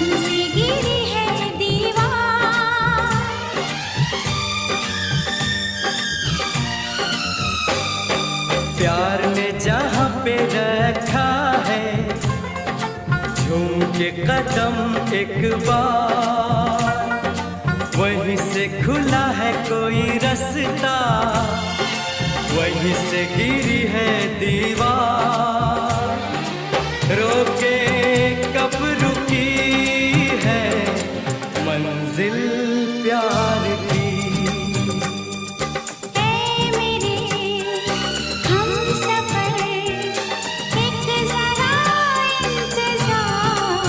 से गिरी है दीवार। प्यार ने जहाँ पे रखा है झूम के कदम एक बार, वहीं से खुला है कोई रास्ता, वहीं से गिरी है दीवार। रोके